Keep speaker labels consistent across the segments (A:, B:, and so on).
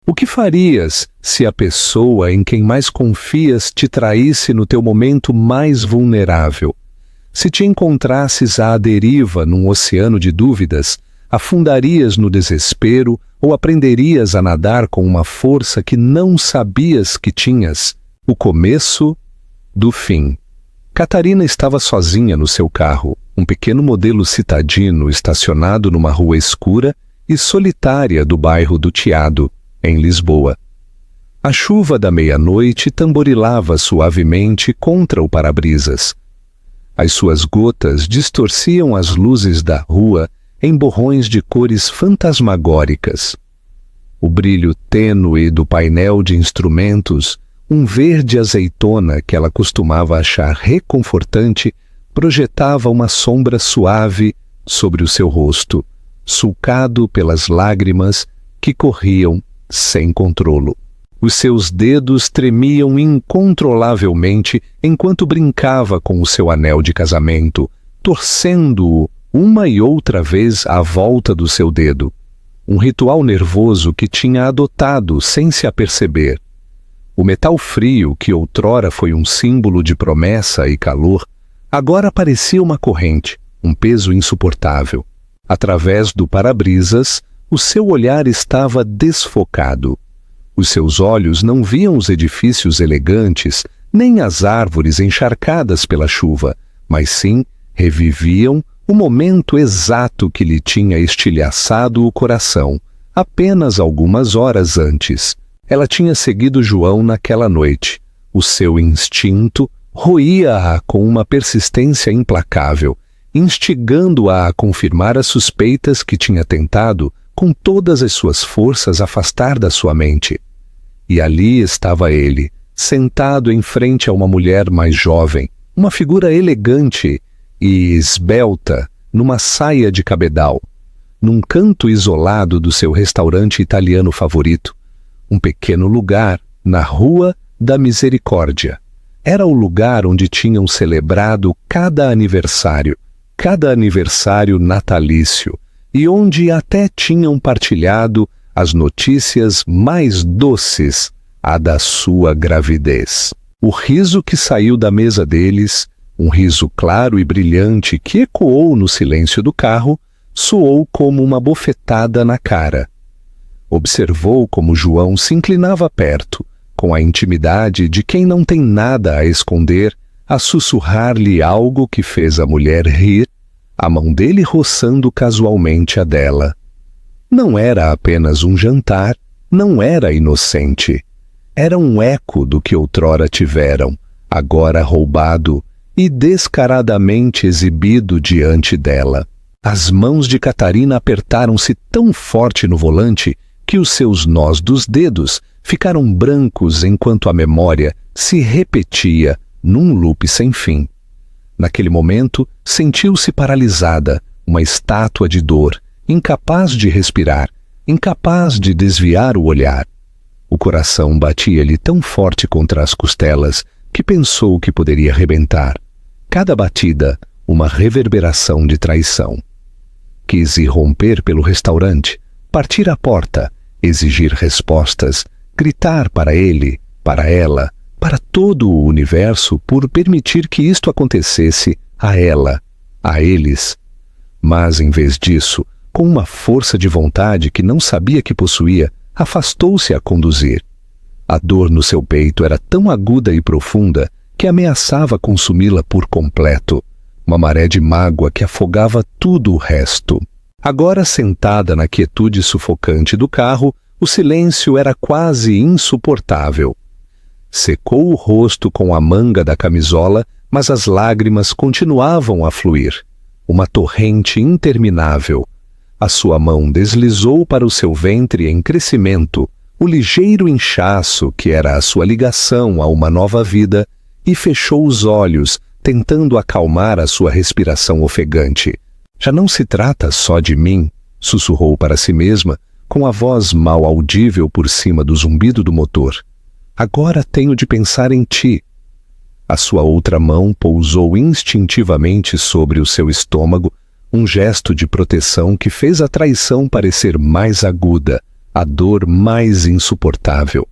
A: O que farias se a pessoa em quem mais confias te traísse no teu momento mais vulnerável? Se te encontrasses à deriva num oceano de dúvidas, afundarias no desespero ou aprenderias a nadar com uma força que não sabias que tinhas? O começo do fim. Catarina estava sozinha no seu carro, um pequeno modelo citadino estacionado numa rua escura e solitária do bairro do Chiado, em Lisboa. A chuva da meia-noite tamborilava suavemente contra o para-brisas. As suas gotas distorciam as luzes da rua em borrões de cores fantasmagóricas. O brilho tênue do painel de instrumentos, um verde azeitona que ela costumava achar reconfortante, projetava uma sombra suave sobre o seu rosto, sulcado pelas lágrimas que corriam sem controlo. Os seus dedos tremiam incontrolavelmente enquanto brincava com o seu anel de casamento, torcendo-o uma e outra vez à volta do seu dedo. Um ritual nervoso que tinha adotado sem se aperceber. O metal frio, que outrora foi um símbolo de promessa e calor, agora parecia uma corrente, um peso insuportável. Através do para-brisas, o seu olhar estava desfocado. Os seus olhos não viam os edifícios elegantes, nem as árvores encharcadas pela chuva, mas sim reviviam o momento exato que lhe tinha estilhaçado o coração, apenas algumas horas antes. Ela tinha seguido João naquela noite. O seu instinto roía-a com uma persistência implacável, instigando-a a confirmar as suspeitas que tinha tentado, com todas as suas forças, afastar da sua mente. E ali estava ele, sentado em frente a uma mulher mais jovem, uma figura elegante e esbelta, numa saia de cabedal, num canto isolado do seu restaurante italiano favorito, um pequeno lugar na Rua da Misericórdia. Era o lugar onde tinham celebrado cada aniversário natalício, e onde até tinham partilhado as notícias mais doces, a da sua gravidez. O riso que saiu da mesa deles, um riso claro e brilhante que ecoou no silêncio do carro, soou como uma bofetada na cara. Observou como João se inclinava perto, com a intimidade de quem não tem nada a esconder, a sussurrar-lhe algo que fez a mulher rir, a mão dele roçando casualmente a dela. Não era apenas um jantar, não era inocente. Era um eco do que outrora tiveram, agora roubado e descaradamente exibido diante dela. As mãos de Catarina apertaram-se tão forte no volante que os seus nós dos dedos ficaram brancos enquanto a memória se repetia num loop sem fim. Naquele momento, sentiu-se paralisada, uma estátua de dor, incapaz de respirar, incapaz de desviar o olhar. O coração batia-lhe tão forte contra as costelas que pensou que poderia rebentar. Cada batida, uma reverberação de traição. Quis irromper pelo restaurante, partir à porta, exigir respostas, gritar para ele, para ela, para todo o universo por permitir que isto acontecesse a ela, a eles. Mas, em vez disso, com uma força de vontade que não sabia que possuía, afastou-se a conduzir. A dor no seu peito era tão aguda e profunda que ameaçava consumi-la por completo, uma maré de mágoa que afogava tudo o resto. Agora, sentada na quietude sufocante do carro, o silêncio era quase insuportável. Secou o rosto com a manga da camisola, mas as lágrimas continuavam a fluir, uma torrente interminável. A sua mão deslizou para o seu ventre em crescimento, o ligeiro inchaço que era a sua ligação a uma nova vida, e fechou os olhos, tentando acalmar a sua respiração ofegante. Já não se trata só de mim, sussurrou para si mesma, com a voz mal audível por cima do zumbido do motor. Agora tenho de pensar em ti. A sua outra mão pousou instintivamente sobre o seu estômago, um gesto de proteção que fez a traição parecer mais aguda, a dor mais insuportável.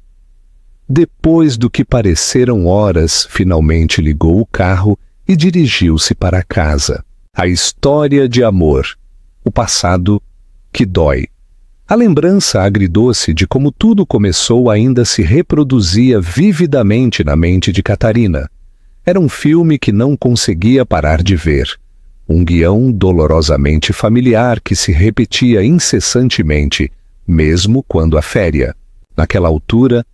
A: Depois do que pareceram horas, finalmente ligou o carro e dirigiu-se para casa. A história de amor, o passado que dói. A lembrança agridoce de como tudo começou ainda se reproduzia vividamente na mente de Catarina. Era um filme que não conseguia parar de ver. Um guião dolorosamente familiar que se repetia incessantemente, mesmo quando a féria. Naquela altura,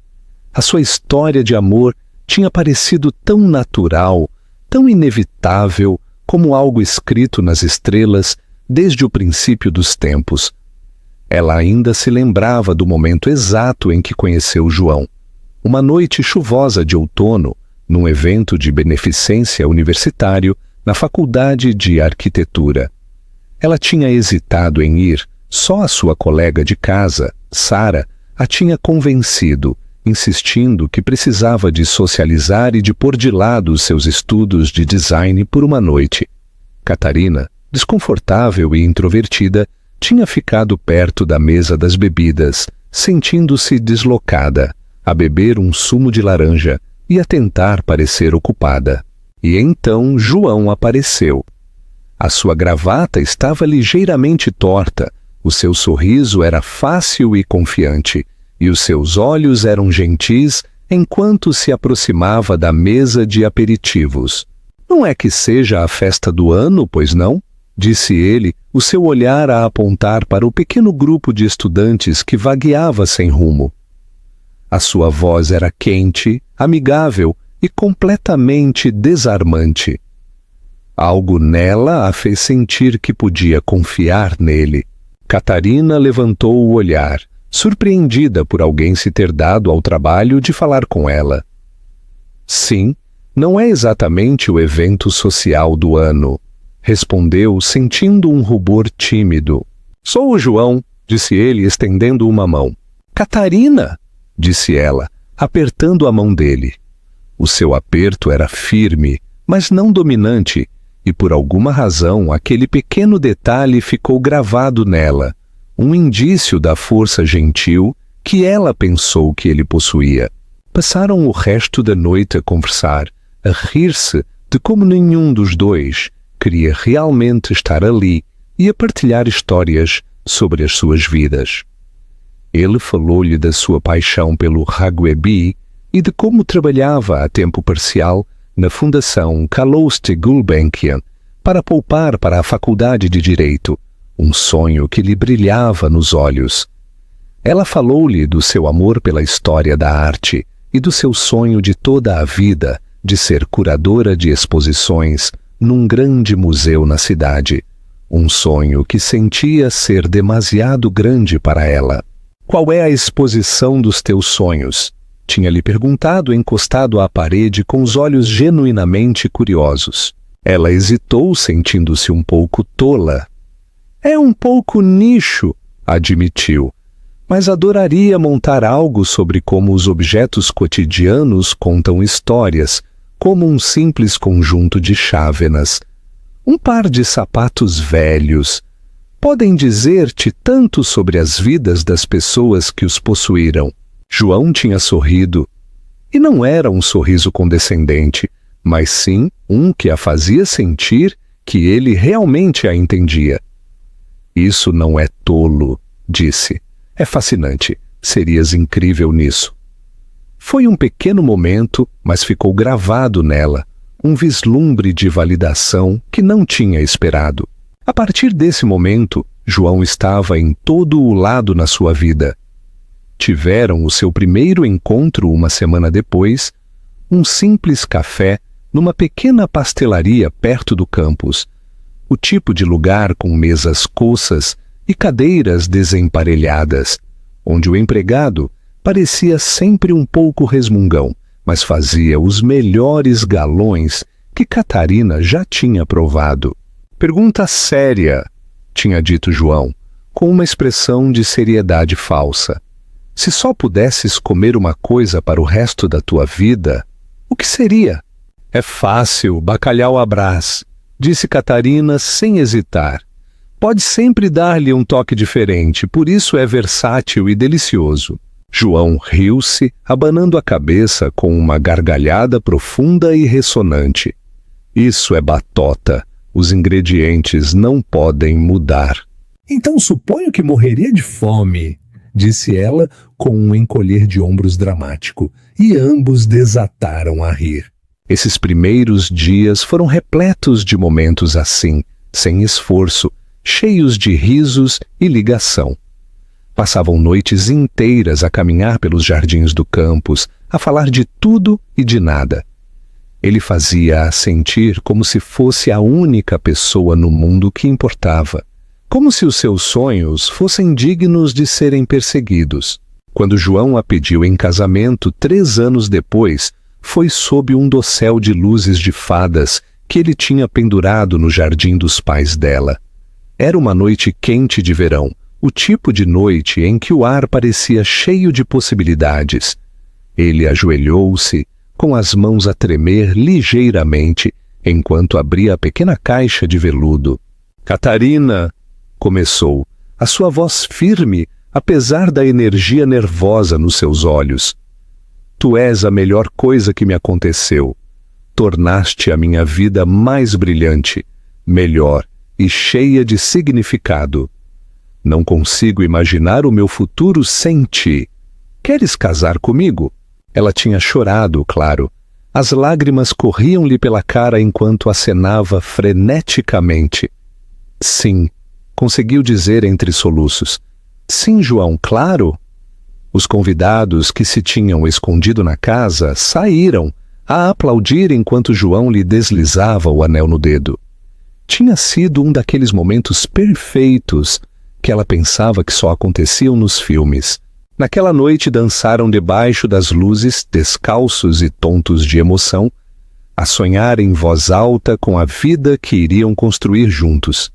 A: a sua história de amor tinha parecido tão natural, tão inevitável, como algo escrito nas estrelas desde o princípio dos tempos. Ela ainda se lembrava do momento exato em que conheceu João. Uma noite chuvosa de outono, num evento de beneficência universitário na Faculdade de Arquitetura. Ela tinha hesitado em ir, só a sua colega de casa, Sara, a tinha convencido, insistindo que precisava de socializar e de pôr de lado os seus estudos de design por uma noite. Catarina, desconfortável e introvertida, tinha ficado perto da mesa das bebidas, sentindo-se deslocada, a beber um sumo de laranja e a tentar parecer ocupada. E então João apareceu. A sua gravata estava ligeiramente torta, o seu sorriso era fácil e confiante, e os seus olhos eram gentis enquanto se aproximava da mesa de aperitivos. Não é que seja a festa do ano, pois não? Disse ele, o seu olhar a apontar para o pequeno grupo de estudantes que vagueava sem rumo. A sua voz era quente, amigável e completamente desarmante. Algo nela a fez sentir que podia confiar nele. Catarina levantou o olhar, surpreendida por alguém se ter dado ao trabalho de falar com ela. Sim, não é exatamente o evento social do ano, respondeu, sentindo um rubor tímido. Sou o João, disse ele, estendendo uma mão. Catarina, disse ela, apertando a mão dele. O seu aperto era firme, mas não dominante, e por alguma razão aquele pequeno detalhe ficou gravado nela, um indício da força gentil que ela pensou que ele possuía. Passaram o resto da noite a conversar, a rir-se de como nenhum dos dois queria realmente estar ali e a partilhar histórias sobre as suas vidas. Ele falou-lhe da sua paixão pelo rugby e de como trabalhava a tempo parcial na Fundação Calouste Gulbenkian para poupar para a Faculdade de Direito, um sonho que lhe brilhava nos olhos. Ela falou-lhe do seu amor pela história da arte e do seu sonho de toda a vida de ser curadora de exposições num grande museu na cidade, um sonho que sentia ser demasiado grande para ela. Qual é a exposição dos teus sonhos? Tinha-lhe perguntado, encostado à parede com os olhos genuinamente curiosos. Ela hesitou, sentindo-se um pouco tola. É um pouco nicho, admitiu, mas adoraria montar algo sobre como os objetos cotidianos contam histórias, como um simples conjunto de chávenas. Um par de sapatos velhos podem dizer-te tanto sobre as vidas das pessoas que os possuíram. João tinha sorrido, e não era um sorriso condescendente, mas sim um que a fazia sentir que ele realmente a entendia. Isso não é tolo, disse. É fascinante. Serias incrível nisso. Foi um pequeno momento, mas ficou gravado nela, um vislumbre de validação que não tinha esperado. A partir desse momento, João estava em todo o lado na sua vida. Tiveram o seu primeiro encontro uma semana depois, um simples café numa pequena pastelaria perto do campus, o tipo de lugar com mesas coças e cadeiras desemparelhadas, onde o empregado parecia sempre um pouco resmungão, mas fazia os melhores galões que Catarina já tinha provado. Pergunta séria, tinha dito João, com uma expressão de seriedade falsa. Se só pudesses comer uma coisa para o resto da tua vida, o que seria? É fácil, bacalhau à Brás, disse Catarina sem hesitar. Pode sempre dar-lhe um toque diferente, por isso é versátil e delicioso. João riu-se, abanando a cabeça com uma gargalhada profunda e ressonante. Isso é batota. Os ingredientes não podem mudar.
B: Então suponho que morreria de fome, disse ela com um encolher de ombros dramático, e ambos desataram a rir.
A: Esses primeiros dias foram repletos de momentos assim, sem esforço, cheios de risos e ligação. Passavam noites inteiras a caminhar pelos jardins do campus, a falar de tudo e de nada. Ele fazia-a sentir como se fosse a única pessoa no mundo que importava, como se os seus sonhos fossem dignos de serem perseguidos. Quando João a pediu em casamento 3 anos depois, foi sob um dossel de luzes de fadas que ele tinha pendurado no jardim dos pais dela. Era uma noite quente de verão, o tipo de noite em que o ar parecia cheio de possibilidades. Ele ajoelhou-se, com as mãos a tremer ligeiramente, enquanto abria a pequena caixa de veludo. «Catarina!» começou, a sua voz firme, apesar da energia nervosa nos seus olhos. «Tu és a melhor coisa que me aconteceu. Tornaste a minha vida mais brilhante, melhor e cheia de significado. Não consigo imaginar o meu futuro sem ti. Queres casar comigo?» Ela tinha chorado, claro. As lágrimas corriam-lhe pela cara enquanto acenava freneticamente. «Sim», conseguiu dizer entre soluços. «Sim, João, claro». Os convidados que se tinham escondido na casa saíram a aplaudir enquanto João lhe deslizava o anel no dedo. Tinha sido um daqueles momentos perfeitos que ela pensava que só aconteciam nos filmes. Naquela noite dançaram debaixo das luzes, descalços e tontos de emoção, a sonhar em voz alta com a vida que iriam construir juntos.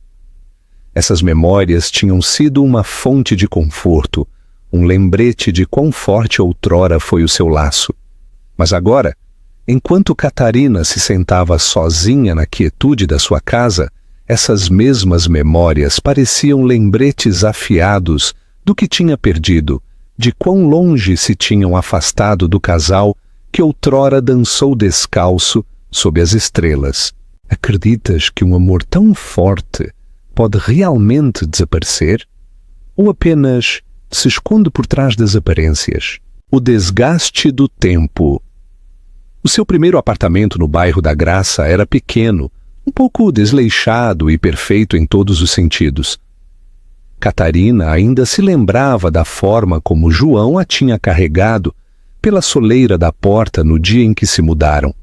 A: Essas memórias tinham sido uma fonte de conforto, um lembrete de quão forte outrora foi o seu laço. Mas agora, enquanto Catarina se sentava sozinha na quietude da sua casa, essas mesmas memórias pareciam lembretes afiados do que tinha perdido, de quão longe se tinham afastado do casal que outrora dançou descalço sob as estrelas. Acreditas que um amor tão forte pode realmente desaparecer? Ou apenas se esconde por trás das aparências? O desgaste do tempo. O seu primeiro apartamento no bairro da Graça era pequeno, um pouco desleixado e perfeito em todos os sentidos. Catarina ainda se lembrava da forma como João a tinha carregado pela soleira da porta no dia em que se mudaram,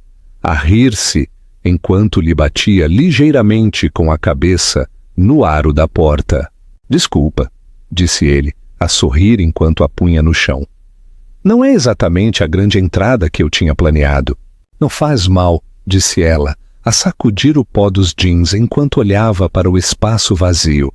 A: a rir-se enquanto lhe batia ligeiramente com a cabeça no aro da porta. «Desculpa», disse ele, a sorrir enquanto a punha no chão. «Não é exatamente a grande entrada que eu tinha planeado». «Não faz mal», disse ela, a sacudir o pó dos jeans enquanto olhava para o espaço vazio.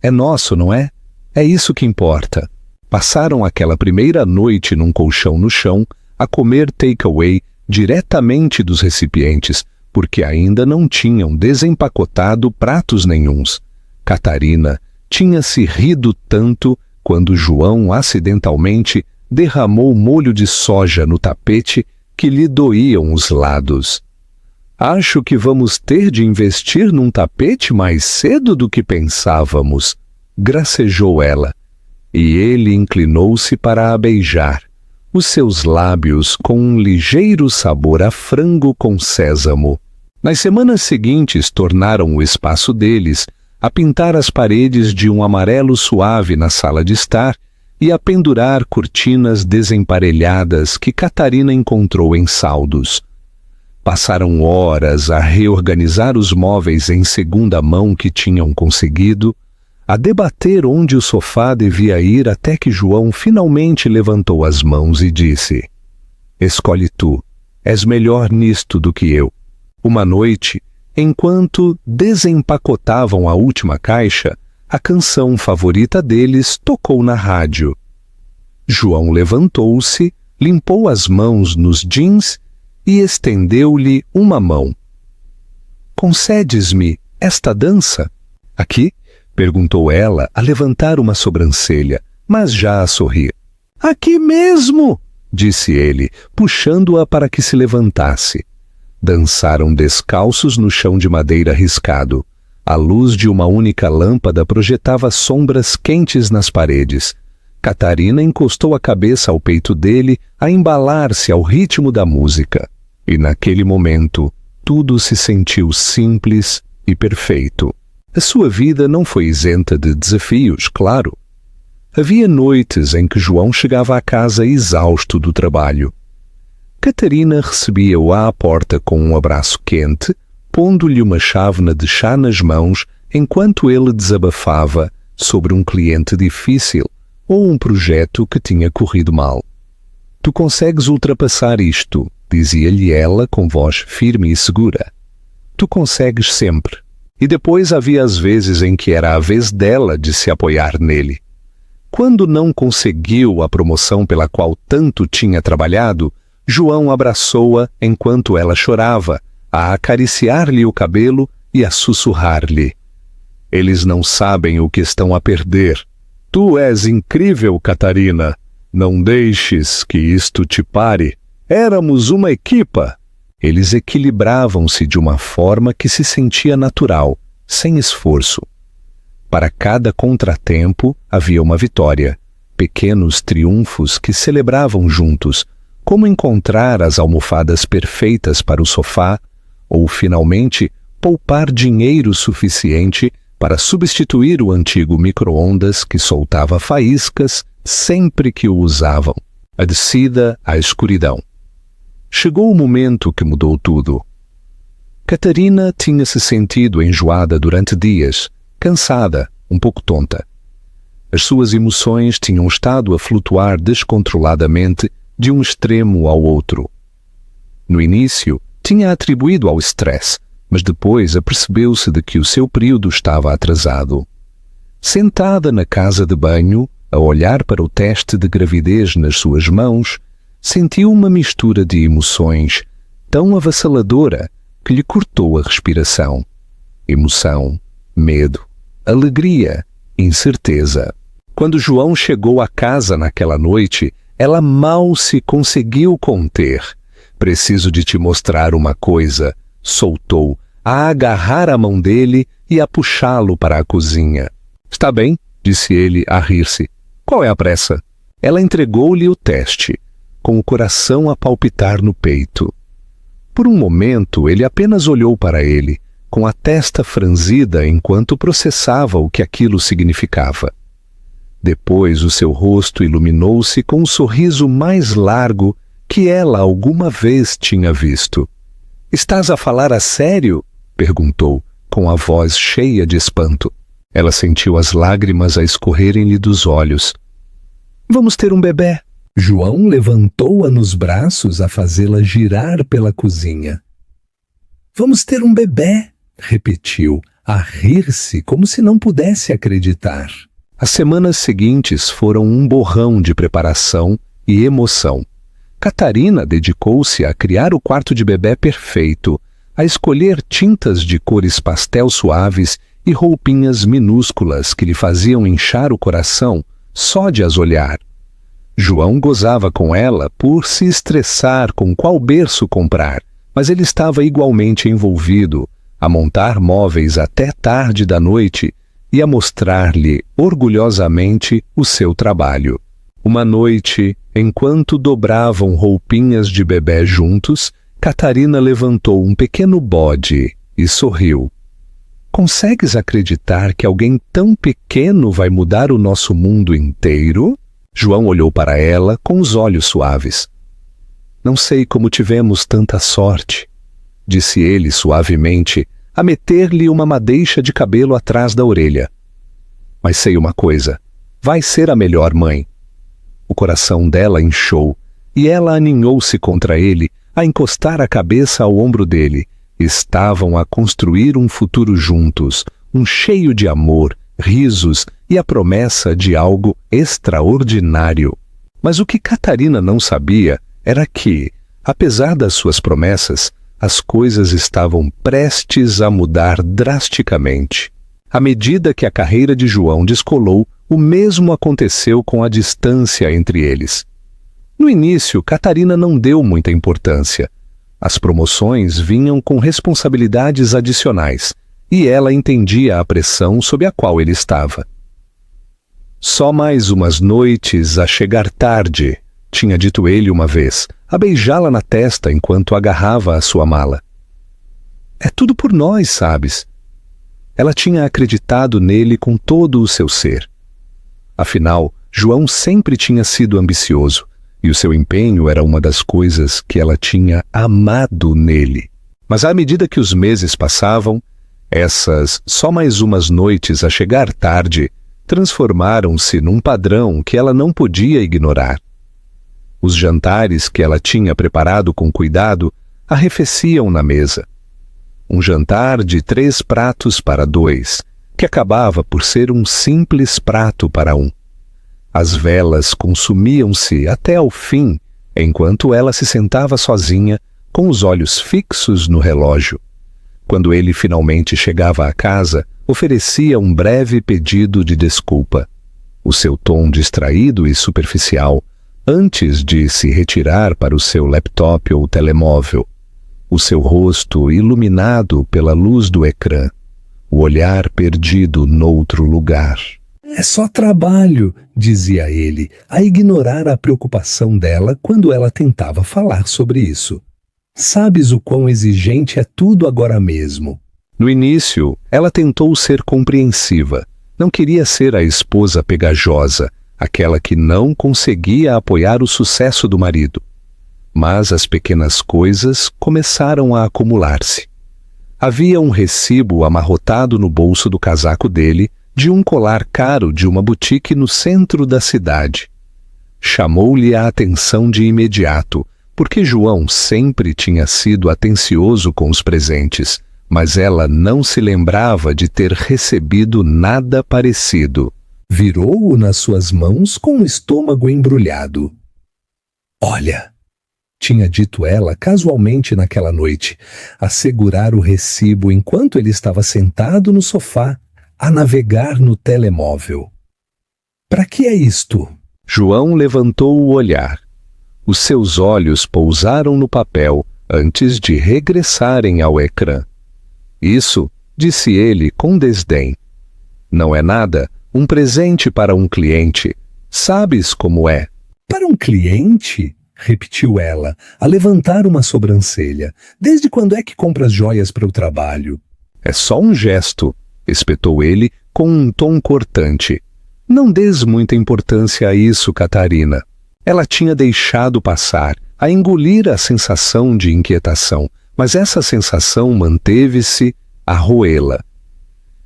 A: «É nosso, não é? É isso que importa». Passaram aquela primeira noite num colchão no chão, a comer takeaway diretamente dos recipientes, porque ainda não tinham desempacotado pratos nenhuns. Catarina tinha se rido tanto quando João acidentalmente derramou molho de soja no tapete que lhe doíam os lados. «Acho que vamos ter de investir num tapete mais cedo do que pensávamos», gracejou ela, e ele inclinou-se para a beijar, os seus lábios com um ligeiro sabor a frango com sésamo. Nas semanas seguintes tornaram o espaço deles a pintar as paredes de um amarelo suave na sala de estar e a pendurar cortinas desemparelhadas que Catarina encontrou em saldos. Passaram horas a reorganizar os móveis em segunda mão que tinham conseguido, a debater onde o sofá devia ir até que João finalmente levantou as mãos e disse: «Escolhe tu, és melhor nisto do que eu». Uma noite, enquanto desempacotavam a última caixa, a canção favorita deles tocou na rádio. João levantou-se, limpou as mãos nos jeans e estendeu-lhe uma mão. «Concedes-me esta dança?» «Aqui?» Perguntou ela a levantar uma sobrancelha, mas já a sorrir. Aqui mesmo, disse ele, puxando-a para que se levantasse. Dançaram descalços no chão de madeira riscado. A luz de uma única lâmpada projetava sombras quentes nas paredes. Catarina encostou a cabeça ao peito dele a embalar-se ao ritmo da música. E naquele momento, tudo se sentiu simples e perfeito. A sua vida não foi isenta de desafios, claro. Havia noites em que João chegava à casa exausto do trabalho. Catarina recebia-o à porta com um abraço quente, pondo-lhe uma chávena de chá nas mãos enquanto ele desabafava sobre um cliente difícil ou um projeto que tinha corrido mal. Tu consegues ultrapassar isto, dizia-lhe ela com voz firme e segura. Tu consegues sempre. E depois havia as vezes em que era a vez dela de se apoiar nele. Quando não conseguiu a promoção pela qual tanto tinha trabalhado, João abraçou-a enquanto ela chorava, a acariciar-lhe o cabelo e a sussurrar-lhe. Eles não sabem o que estão a perder. Tu és incrível, Catarina. Não deixes que isto te pare. Éramos uma equipa. Eles equilibravam-se de uma forma que se sentia natural, sem esforço. Para cada contratempo havia uma vitória, pequenos triunfos que celebravam juntos, como encontrar as almofadas perfeitas para o sofá, ou finalmente poupar dinheiro suficiente para substituir o antigo micro-ondas que soltava faíscas sempre que o usavam. A descida à escuridão. Chegou o momento que mudou tudo. Catarina tinha se sentido enjoada durante dias, cansada, um pouco tonta. As suas emoções tinham estado a flutuar descontroladamente de um extremo ao outro. No início, tinha atribuído ao estresse, mas depois apercebeu-se de que o seu período estava atrasado. Sentada na casa de banho, a olhar para o teste de gravidez nas suas mãos, sentiu uma mistura de emoções tão avassaladora que lhe cortou a respiração. Emoção, medo, alegria, incerteza. Quando João chegou à casa naquela noite, ela mal se conseguiu conter. Preciso de te mostrar uma coisa, soltou, a agarrar a mão dele e a puxá-lo para a cozinha. Está bem, disse ele a rir-se. Qual é a pressa? Ela entregou-lhe o teste, com o coração a palpitar no peito. Por um momento, ele apenas olhou para ele, com a testa franzida enquanto processava o que aquilo significava. Depois o seu rosto iluminou-se com um sorriso mais largo que ela alguma vez tinha visto. Estás a falar a sério? Perguntou, com a voz cheia de espanto. Ela sentiu as lágrimas a escorrerem-lhe dos olhos. Vamos ter um bebê.
B: João levantou-a nos braços a fazê-la girar pela cozinha. Vamos ter um bebê, repetiu, a rir-se como se não pudesse acreditar.
A: As semanas seguintes foram um borrão de preparação e emoção. Catarina dedicou-se a criar o quarto de bebê perfeito, a escolher tintas de cores pastel suaves e roupinhas minúsculas que lhe faziam inchar o coração só de as olhar. João gozava com ela por se estressar com qual berço comprar, mas ele estava igualmente envolvido, a montar móveis até tarde da noite e a mostrar-lhe orgulhosamente o seu trabalho. Uma noite, enquanto dobravam roupinhas de bebê juntos, Catarina levantou um pequeno bode e sorriu. Consegues acreditar que alguém tão pequeno vai mudar o nosso mundo inteiro? João olhou para ela com os olhos suaves. Não sei como tivemos tanta sorte, disse ele suavemente, a meter-lhe uma madeixa de cabelo atrás da orelha. Mas sei uma coisa, vai ser a melhor mãe. O coração dela inchou, e ela aninhou-se contra ele, a encostar a cabeça ao ombro dele. Estavam a construir um futuro juntos, um cheio de amor, risos e a promessa de algo extraordinário. Mas o que Catarina não sabia era que, apesar das suas promessas, as coisas estavam prestes a mudar drasticamente. À medida que a carreira de João descolou, o mesmo aconteceu com a distância entre eles. No início, Catarina não deu muita importância. As promoções vinham com responsabilidades adicionais, e ela entendia a pressão sob a qual ele estava. Só mais umas noites a chegar tarde, tinha dito ele uma vez, a beijá-la na testa enquanto agarrava a sua mala. É tudo por nós, sabes? Ela tinha acreditado nele com todo o seu ser. Afinal, João sempre tinha sido ambicioso, e o seu empenho era uma das coisas que ela tinha amado nele. Mas à medida que os meses passavam, essas só mais umas noites a chegar tarde transformaram-se num padrão que ela não podia ignorar. Os jantares que ela tinha preparado com cuidado arrefeciam na mesa. Um jantar de 3 pratos para 2, que acabava por ser um simples prato para 1. As velas consumiam-se até ao fim, enquanto ela se sentava sozinha, com os olhos fixos no relógio. Quando ele finalmente chegava à casa, oferecia um breve pedido de desculpa. O seu tom distraído e superficial, antes de se retirar para o seu laptop ou telemóvel. O seu rosto iluminado pela luz do ecrã. O olhar perdido noutro lugar.
B: É só trabalho, dizia ele, a ignorar a preocupação dela quando ela tentava falar sobre isso. Sabes o quão exigente é tudo agora mesmo.
A: No início, ela tentou ser compreensiva. Não queria ser a esposa pegajosa, aquela que não conseguia apoiar o sucesso do marido. Mas as pequenas coisas começaram a acumular-se. Havia um recibo amarrotado no bolso do casaco dele, de um colar caro de uma boutique no centro da cidade. Chamou-lhe a atenção de imediato, porque João sempre tinha sido atencioso com os presentes, mas ela não se lembrava de ter recebido nada parecido.
B: Virou-o nas suas mãos com o estômago embrulhado. Olha, tinha dito ela casualmente naquela noite, a segurar o recibo enquanto ele estava sentado no sofá, a navegar no telemóvel. Para que é isto?
A: João levantou o olhar. Os seus olhos pousaram no papel antes de regressarem ao ecrã. Isso, disse ele com desdém. Não é nada, um presente para um cliente. Sabes como é?
B: Para um cliente? Repetiu ela, a levantar uma sobrancelha. Desde quando é que compras joias para o trabalho?
A: É só um gesto, espetou ele com um tom cortante. Não dês muita importância a isso, Catarina. Ela tinha deixado passar, a engolir a sensação de inquietação, mas essa sensação manteve-se a roê-la.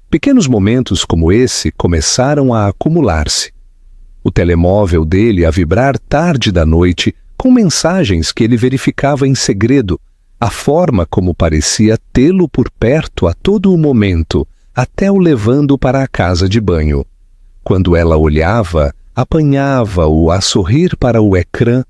A: Pequenos momentos como esse começaram a acumular-se. O telemóvel dele a vibrar tarde da noite, com mensagens que ele verificava em segredo, a forma como parecia tê-lo por perto a todo o momento, até o levando para a casa de banho. Quando ela olhava, apanhava-o a sorrir para o ecrã,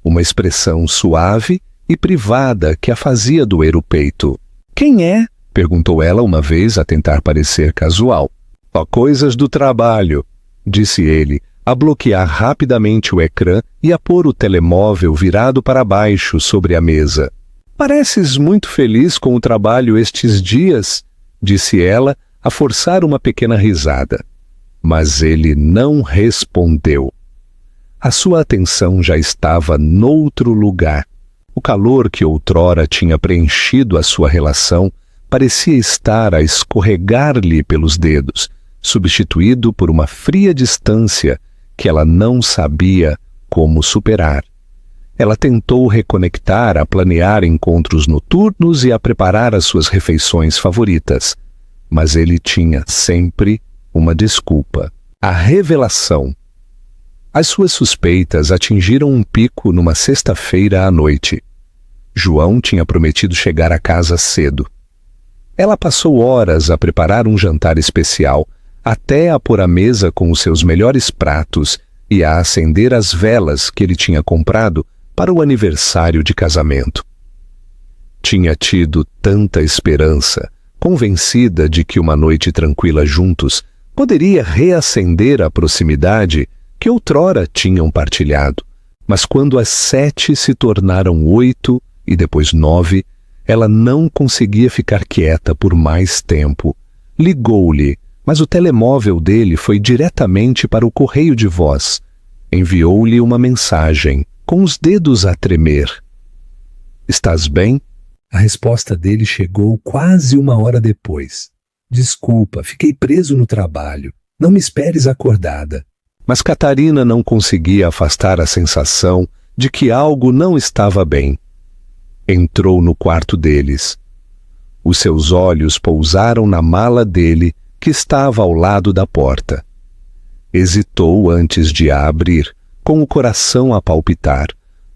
A: uma expressão suave e privada que a fazia doer o peito. Quem é? Perguntou ela uma vez a tentar parecer casual. Só coisas do trabalho, disse ele, a bloquear rapidamente o ecrã e a pôr o telemóvel virado para baixo sobre a mesa. Pareces muito feliz com o trabalho estes dias, disse ela, a forçar uma pequena risada. Mas ele não respondeu. A sua atenção já estava noutro lugar. O calor que outrora tinha preenchido a sua relação parecia estar a escorregar-lhe pelos dedos, substituído por uma fria distância que ela não sabia como superar. Ela tentou reconectar a planear encontros noturnos e a preparar as suas refeições favoritas, mas ele tinha sempre uma desculpa: a revelação. As suas suspeitas atingiram um pico numa sexta-feira à noite. João tinha prometido chegar à casa cedo. Ela passou horas a preparar um jantar especial, até a pôr a mesa com os seus melhores pratos e a acender as velas que ele tinha comprado para o aniversário de casamento. Tinha tido tanta esperança, convencida de que uma noite tranquila juntos poderia reacender a proximidade que outrora tinham partilhado. Mas quando as 7 se tornaram 8 e depois 9, ela não conseguia ficar quieta por mais tempo. Ligou-lhe, mas o telemóvel dele foi diretamente para o correio de voz. Enviou-lhe uma mensagem, com os dedos a tremer. "Estás bem?"
B: A resposta dele chegou quase 1 hora depois. "Desculpa, fiquei preso no trabalho. Não me esperes acordada."
A: Mas Catarina não conseguia afastar a sensação de que algo não estava bem. Entrou no quarto deles. Os seus olhos pousaram na mala dele, que estava ao lado da porta. Hesitou antes de a abrir, com o coração a palpitar,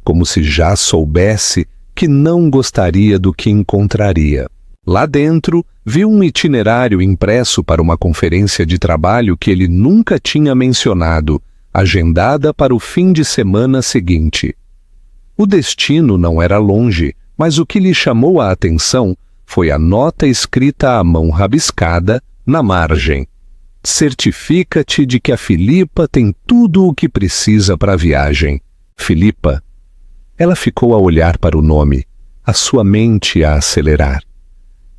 A: como se já soubesse que não gostaria do que encontraria. Lá dentro, viu um itinerário impresso para uma conferência de trabalho que ele nunca tinha mencionado, agendada para o fim de semana seguinte. O destino não era longe, mas o que lhe chamou a atenção foi a nota escrita à mão rabiscada na margem. "Certifica-te de que a Filipa tem tudo o que precisa para a viagem. Filipa." Ela ficou a olhar para o nome, a sua mente a acelerar.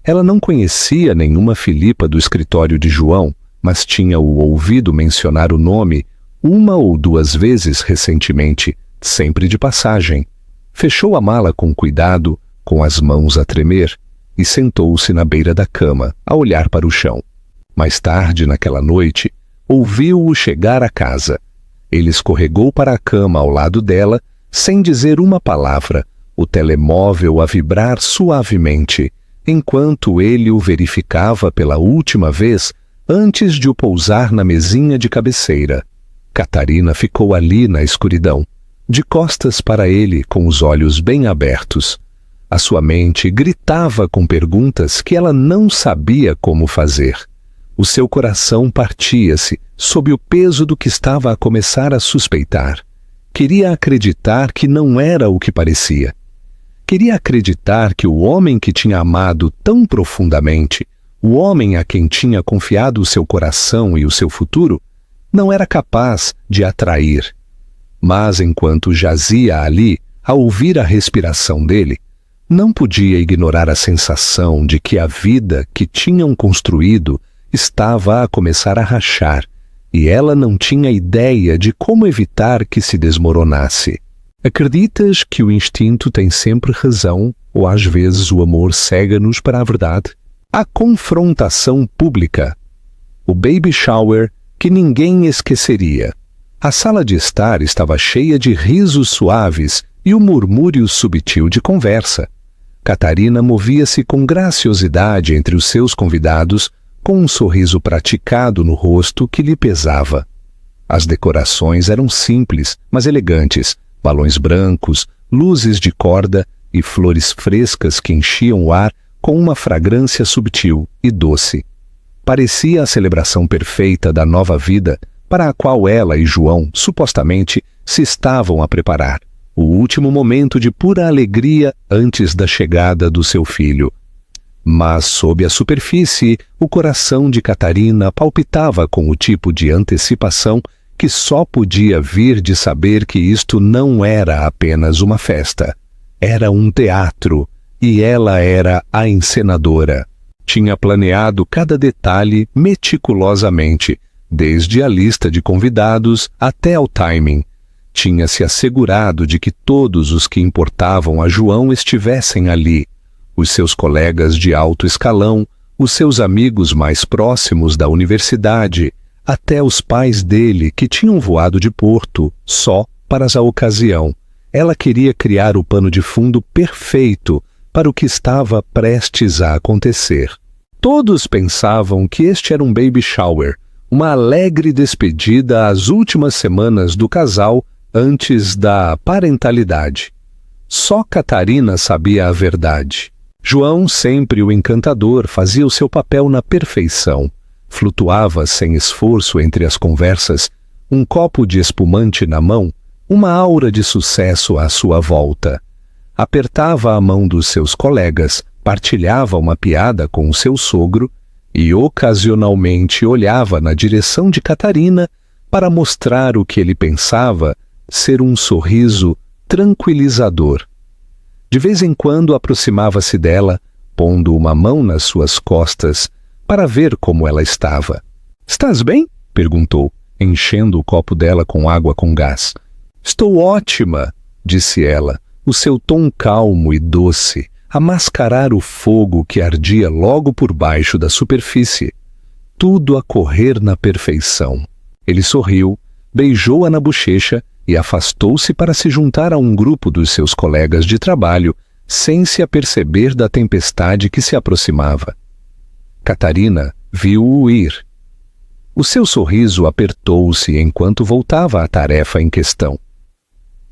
A: Ela não conhecia nenhuma Filipa do escritório de João, mas tinha o ouvido mencionar o nome 1 ou 2 vezes recentemente, sempre de passagem. Fechou a mala com cuidado, com as mãos a tremer, e sentou-se na beira da cama, a olhar para o chão. Mais tarde, naquela noite, ouviu-o chegar à casa. Ele escorregou para a cama ao lado dela, sem dizer uma palavra, o telemóvel a vibrar suavemente, enquanto ele o verificava pela última vez antes de o pousar na mesinha de cabeceira. Catarina ficou ali na escuridão, de costas para ele, com os olhos bem abertos. A sua mente gritava com perguntas que ela não sabia como fazer. O seu coração partia-se sob o peso do que estava a começar a suspeitar. Queria acreditar que não era o que parecia. Queria acreditar que o homem que tinha amado tão profundamente, o homem a quem tinha confiado o seu coração e o seu futuro, não era capaz de atrair. Mas enquanto jazia ali, a ouvir a respiração dele, não podia ignorar a sensação de que a vida que tinham construído estava a começar a rachar, e ela não tinha ideia de como evitar que se desmoronasse. Acreditas que o instinto tem sempre razão, ou às vezes o amor cega-nos para a verdade? A confrontação pública. O baby shower que ninguém esqueceria. A sala de estar estava cheia de risos suaves e o murmúrio subtil de conversa. Catarina movia-se com graciosidade entre os seus convidados, com um sorriso praticado no rosto que lhe pesava. As decorações eram simples, mas elegantes, balões brancos, luzes de corda e flores frescas que enchiam o ar com uma fragrância subtil e doce. Parecia a celebração perfeita da nova vida para a qual ela e João, supostamente, se estavam a preparar. O último momento de pura alegria antes da chegada do seu filho. Mas, sob a superfície, o coração de Catarina palpitava com o tipo de antecipação que só podia vir de saber que isto não era apenas uma festa. Era um teatro, e ela era a encenadora. Tinha planeado cada detalhe meticulosamente, desde a lista de convidados até ao timing. Tinha se assegurado de que todos os que importavam a João estivessem ali. Os seus colegas de alto escalão, os seus amigos mais próximos da universidade, até os pais dele que tinham voado de Porto só para a ocasião. Ela queria criar o pano de fundo perfeito para o que estava prestes a acontecer. Todos pensavam que este era um baby shower, uma alegre despedida às últimas semanas do casal antes da parentalidade. Só Catarina sabia a verdade. João, sempre o encantador, fazia o seu papel na perfeição. Flutuava sem esforço entre as conversas, um copo de espumante na mão, uma aura de sucesso à sua volta. Apertava a mão dos seus colegas, partilhava uma piada com o seu sogro e ocasionalmente olhava na direção de Catarina para mostrar o que ele pensava ser um sorriso tranquilizador. De vez em quando aproximava-se dela, pondo uma mão nas suas costas para ver como ela estava. "Estás bem?" perguntou, enchendo o copo dela com água com gás. "Estou ótima", disse ela, o seu tom calmo e doce a mascarar o fogo que ardia logo por baixo da superfície. Tudo a correr na perfeição. Ele sorriu, beijou-a na bochecha e afastou-se para se juntar a um grupo dos seus colegas de trabalho, sem se aperceber da tempestade que se aproximava. Catarina viu-o ir. O seu sorriso apertou-se enquanto voltava à tarefa em questão.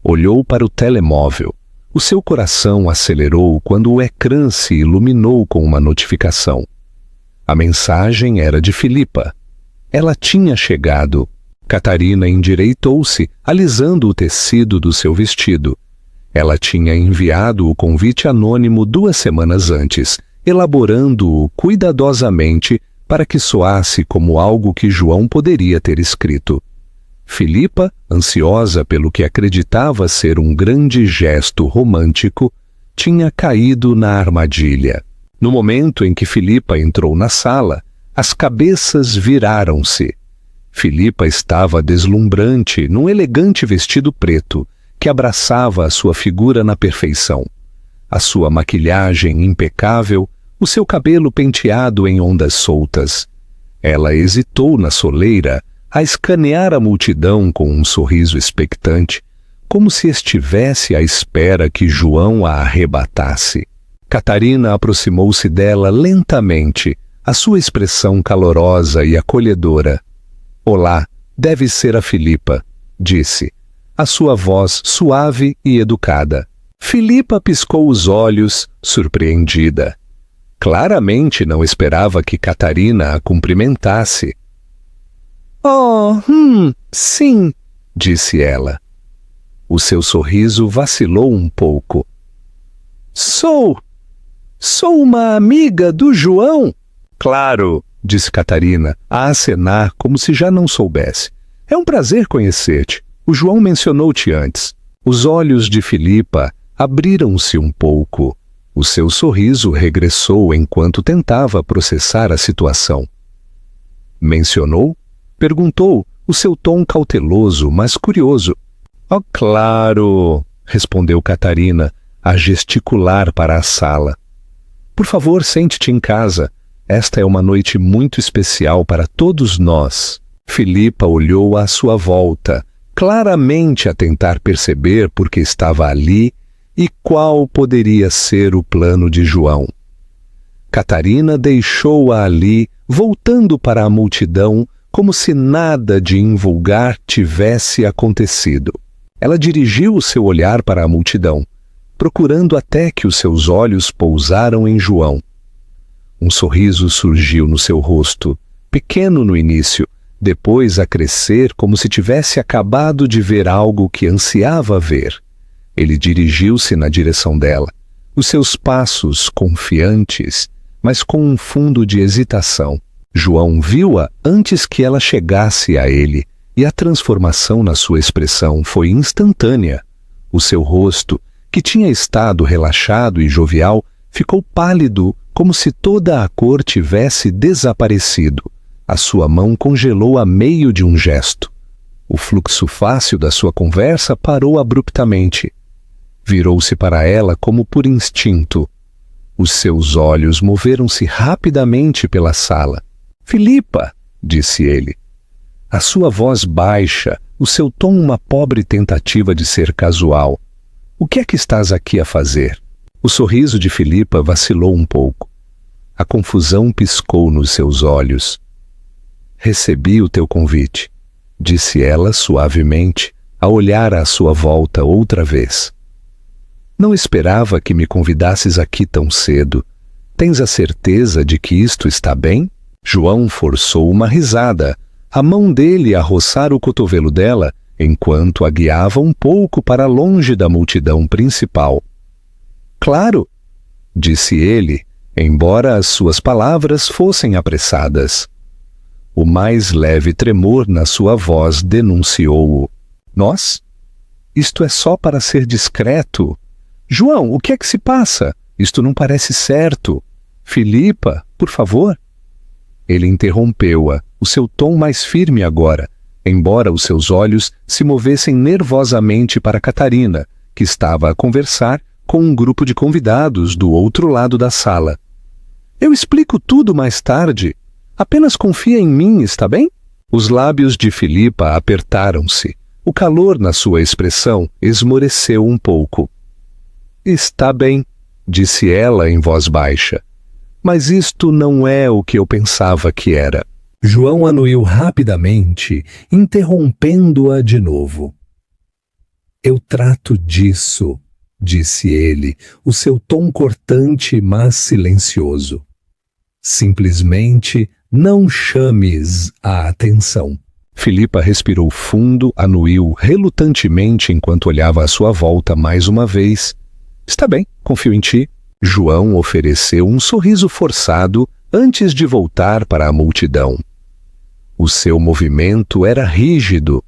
A: Olhou para o telemóvel. O seu coração acelerou quando o ecrã se iluminou com uma notificação. A mensagem era de Filipa. Ela tinha chegado. Catarina endireitou-se, alisando o tecido do seu vestido. Ela tinha enviado o convite anônimo 2 semanas antes, elaborando-o cuidadosamente para que soasse como algo que João poderia ter escrito. Filipa, ansiosa pelo que acreditava ser um grande gesto romântico, tinha caído na armadilha. No momento em que Filipa entrou na sala, as cabeças viraram-se. Filipa estava deslumbrante num elegante vestido preto que abraçava a sua figura na perfeição. A sua maquilhagem impecável, o seu cabelo penteado em ondas soltas. Ela hesitou na soleira a escanear a multidão com um sorriso expectante, como se estivesse à espera que João a arrebatasse. Catarina aproximou-se dela lentamente, a sua expressão calorosa e acolhedora. "Olá, deve ser a Filipa", disse, a sua voz suave e educada. Filipa piscou os olhos, surpreendida. Claramente não esperava que Catarina a cumprimentasse. "Oh, sim", disse ela. O seu sorriso vacilou um pouco. Sou uma amiga do João." "Claro", disse Catarina, a acenar como se já não soubesse. "É um prazer conhecer-te. O João mencionou-te antes." Os olhos de Filipa abriram-se um pouco. O seu sorriso regressou enquanto tentava processar a situação. "Mencionou?" perguntou, o seu tom cauteloso, mas curioso. "Oh, claro", respondeu Catarina, a gesticular para a sala. "Por favor, sente-te em casa. Esta é uma noite muito especial para todos nós." Filipa olhou à sua volta, claramente a tentar perceber por que estava ali e qual poderia ser o plano de João. Catarina deixou-a ali, voltando para a multidão, como se nada de invulgar tivesse acontecido. Ela dirigiu o seu olhar para a multidão, procurando até que os seus olhos pousaram em João. Um sorriso surgiu no seu rosto, pequeno no início, depois a crescer como se tivesse acabado de ver algo que ansiava ver. Ele dirigiu-se na direção dela, os seus passos confiantes, mas com um fundo de hesitação. João viu-a antes que ela chegasse a ele, e a transformação na sua expressão foi instantânea. O seu rosto, que tinha estado relaxado e jovial, ficou pálido, como se toda a cor tivesse desaparecido. A sua mão congelou a meio de um gesto. O fluxo fácil da sua conversa parou abruptamente. Virou-se para ela como por instinto. Os seus olhos moveram-se rapidamente pela sala. "Filipa", disse ele. A sua voz baixa, o seu tom uma pobre tentativa de ser casual. "O que é que estás aqui a fazer?" O sorriso de Filipa vacilou um pouco. A confusão piscou nos seus olhos. "Recebi o teu convite", disse ela suavemente, a olhar à sua volta outra vez. "Não esperava que me convidasses aqui tão cedo. Tens a certeza de que isto está bem?" João forçou uma risada, a mão dele a roçar o cotovelo dela, enquanto a guiava um pouco para longe da multidão principal. "Claro", disse ele, embora as suas palavras fossem apressadas. O mais leve tremor na sua voz denunciou-o. Nós? Isto é só para ser discreto. João, o que é que se passa? Isto não parece certo. Filipa, por favor. Ele interrompeu-a, o seu tom mais firme agora, embora os seus olhos se movessem nervosamente para Catarina, que estava a conversar com um grupo de convidados do outro lado da sala. Eu explico tudo mais tarde. Apenas confia em mim, está bem? Os lábios de Filipa apertaram-se. O calor na sua expressão esmoreceu um pouco. Está bem, disse ela em voz baixa. Mas isto não é o que eu pensava que era.
B: João anuiu rapidamente, interrompendo-a de novo. Eu trato disso, disse ele, o seu tom cortante, mas silencioso. Simplesmente não chames a atenção.
A: Filipa respirou fundo, anuiu relutantemente enquanto olhava à sua volta mais uma vez. Está bem, confio em ti. João ofereceu um sorriso forçado antes de voltar para a multidão. O seu movimento era rígido.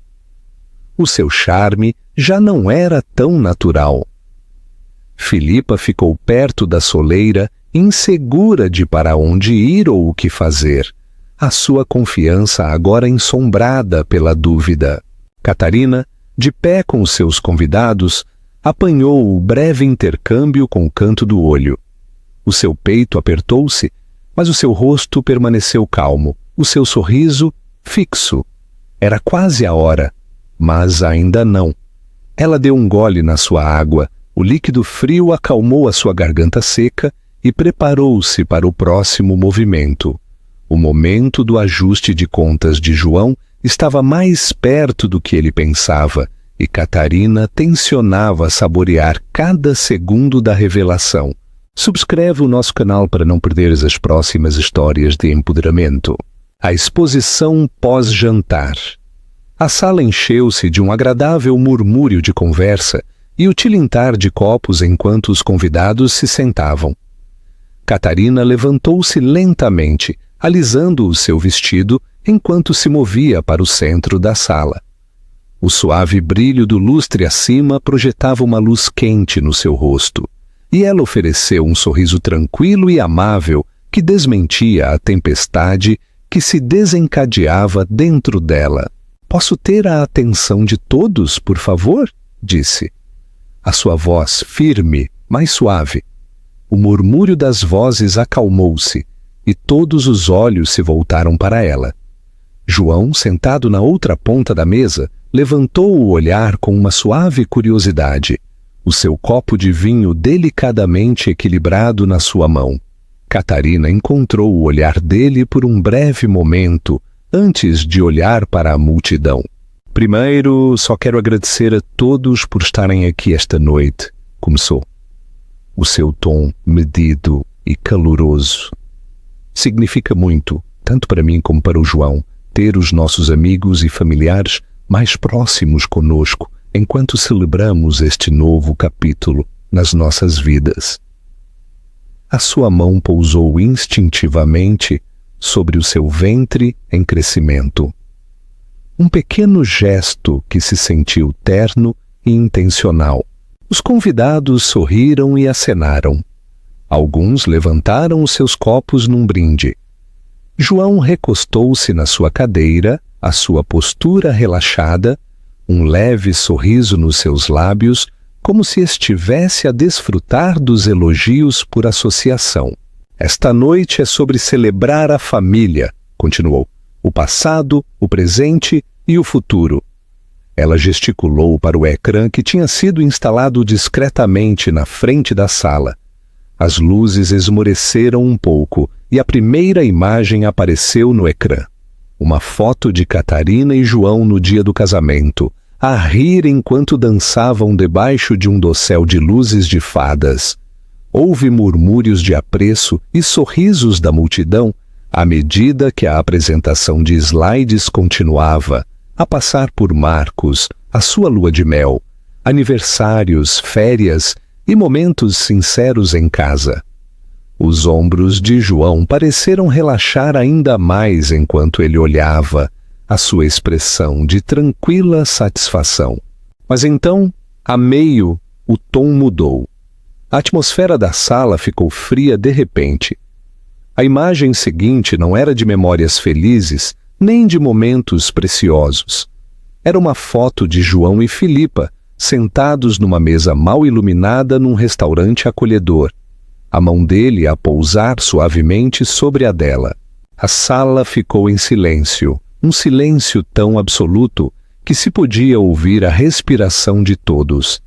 A: O seu charme já não era tão natural. Filipa ficou perto da soleira, insegura de para onde ir ou o que fazer, a sua confiança agora ensombrada pela dúvida. Catarina, de pé com os seus convidados, apanhou o breve intercâmbio com o canto do olho. O seu peito apertou-se, mas o seu rosto permaneceu calmo, o seu sorriso fixo. Era quase a hora, mas ainda não. Ela deu um gole na sua água, o líquido frio acalmou a sua garganta seca e preparou-se para o próximo movimento. O momento do ajuste de contas de João estava mais perto do que ele pensava, e Catarina tensionava saborear cada segundo da revelação. Subscreve o nosso canal para não perderes as próximas histórias de empoderamento. A exposição pós-jantar. A sala encheu-se de um agradável murmúrio de conversa e o tilintar de copos enquanto os convidados se sentavam. Catarina levantou-se lentamente, alisando o seu vestido enquanto se movia para o centro da sala. O suave brilho do lustre acima projetava uma luz quente no seu rosto, e ela ofereceu um sorriso tranquilo e amável que desmentia a tempestade que se desencadeava dentro dela. Posso ter a atenção de todos, por favor? Disse. A sua voz firme, mais suave. O murmúrio das vozes acalmou-se, e todos os olhos se voltaram para ela. João, sentado na outra ponta da mesa, levantou o olhar com uma suave curiosidade, o seu copo de vinho delicadamente equilibrado na sua mão. Catarina encontrou o olhar dele por um breve momento, antes de olhar para a multidão. Primeiro, só quero agradecer a todos por estarem aqui esta noite, começou. O seu tom medido e caloroso. Significa muito, tanto para mim como para o João, ter os nossos amigos e familiares mais próximos conosco enquanto celebramos este novo capítulo nas nossas vidas. A sua mão pousou instintivamente sobre o seu ventre em crescimento. Um pequeno gesto que se sentiu terno e intencional. Os convidados sorriram e acenaram. Alguns levantaram os seus copos num brinde. João recostou-se na sua cadeira, a sua postura relaxada, um leve sorriso nos seus lábios, como se estivesse a desfrutar dos elogios por associação. Esta noite é sobre celebrar a família, continuou, o passado, o presente e o futuro. Ela gesticulou para o ecrã que tinha sido instalado discretamente na frente da sala. As luzes esmoreceram um pouco e a primeira imagem apareceu no ecrã. Uma foto de Catarina e João no dia do casamento, a rir enquanto dançavam debaixo de um dossel de luzes de fadas. Houve murmúrios de apreço e sorrisos da multidão à medida que a apresentação de slides continuava, a passar por marcos, a sua lua de mel, aniversários, férias e momentos sinceros em casa. Os ombros de João pareceram relaxar ainda mais enquanto ele olhava, a sua expressão de tranquila satisfação. Mas então, a meio, o tom mudou. A atmosfera da sala ficou fria de repente. A imagem seguinte não era de memórias felizes, nem de momentos preciosos. Era uma foto de João e Filipa, sentados numa mesa mal iluminada num restaurante acolhedor, a mão dele a pousar suavemente sobre a dela. A sala ficou em silêncio, um silêncio tão absoluto que se podia ouvir a respiração de todos.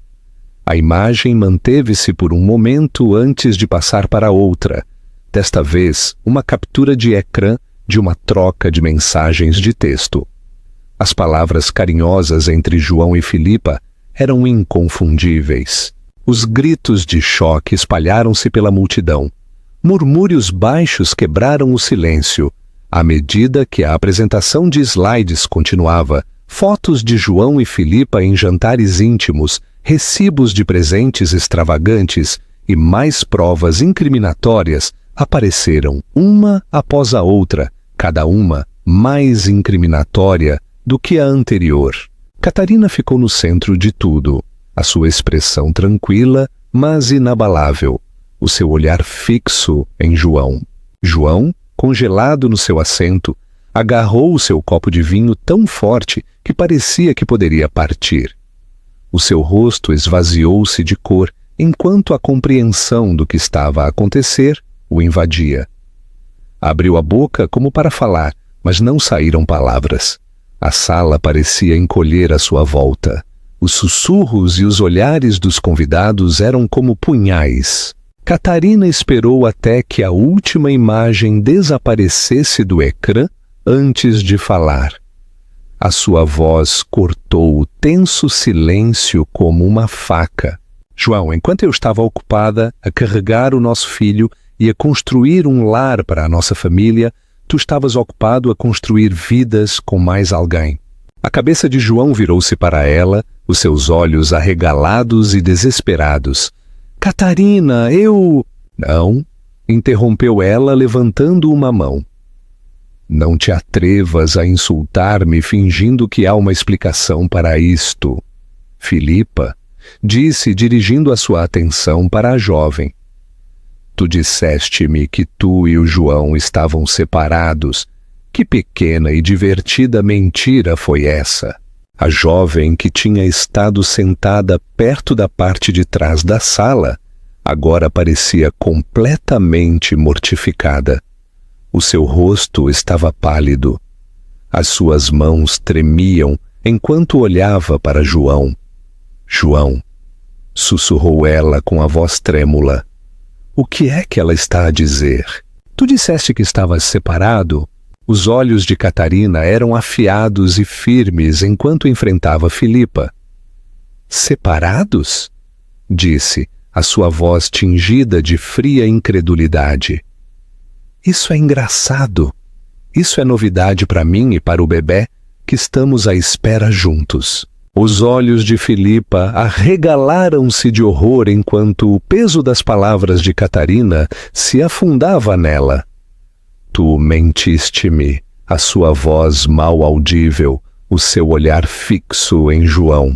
A: A imagem manteve-se por um momento antes de passar para outra, desta vez uma captura de ecrã de uma troca de mensagens de texto. As palavras carinhosas entre João e Filipa eram inconfundíveis. Os gritos de choque espalharam-se pela multidão. Murmúrios baixos quebraram o silêncio. À medida que a apresentação de slides continuava, fotos de João e Filipa em jantares íntimos, recibos de presentes extravagantes e mais provas incriminatórias apareceram uma após a outra, cada uma mais incriminatória do que a anterior. Catarina ficou no centro de tudo, a sua expressão tranquila, mas inabalável, o seu olhar fixo em João. João, congelado no seu assento, agarrou o seu copo de vinho tão forte que parecia que poderia partir. O seu rosto esvaziou-se de cor enquanto a compreensão do que estava a acontecer o invadia. Abriu a boca como para falar, mas não saíram palavras. A sala parecia encolher à sua volta. Os sussurros e os olhares dos convidados eram como punhais. Catarina esperou até que a última imagem desaparecesse do ecrã antes de falar. A sua voz cortou o tenso silêncio como uma faca. João, enquanto eu estava ocupada a carregar o nosso filho e a construir um lar para a nossa família, tu estavas ocupado a construir vidas com mais alguém. A cabeça de João virou-se para ela, os seus olhos arregalados e desesperados. Catarina, eu... Não, interrompeu ela levantando uma mão. Não te atrevas a insultar-me fingindo que há uma explicação para isto. Filipa, disse dirigindo a sua atenção para a jovem. Tu disseste-me que tu e o João estavam separados. Que pequena e divertida mentira foi essa? A jovem, que tinha estado sentada perto da parte de trás da sala, agora parecia completamente mortificada. O seu rosto estava pálido. As suas mãos tremiam enquanto olhava para João. João, sussurrou ela com a voz trêmula. O que é que ela está a dizer? Tu disseste que estavas separado? Os olhos de Catarina eram afiados e firmes enquanto enfrentava Filipa. Separados? Disse, a sua voz tingida de fria incredulidade. Isso é engraçado. Isso é novidade para mim e para o bebê, que estamos à espera juntos. Os olhos de Filipa arregalaram-se de horror enquanto o peso das palavras de Catarina se afundava nela. Tu mentiste-me, a sua voz mal audível, o seu olhar fixo em João.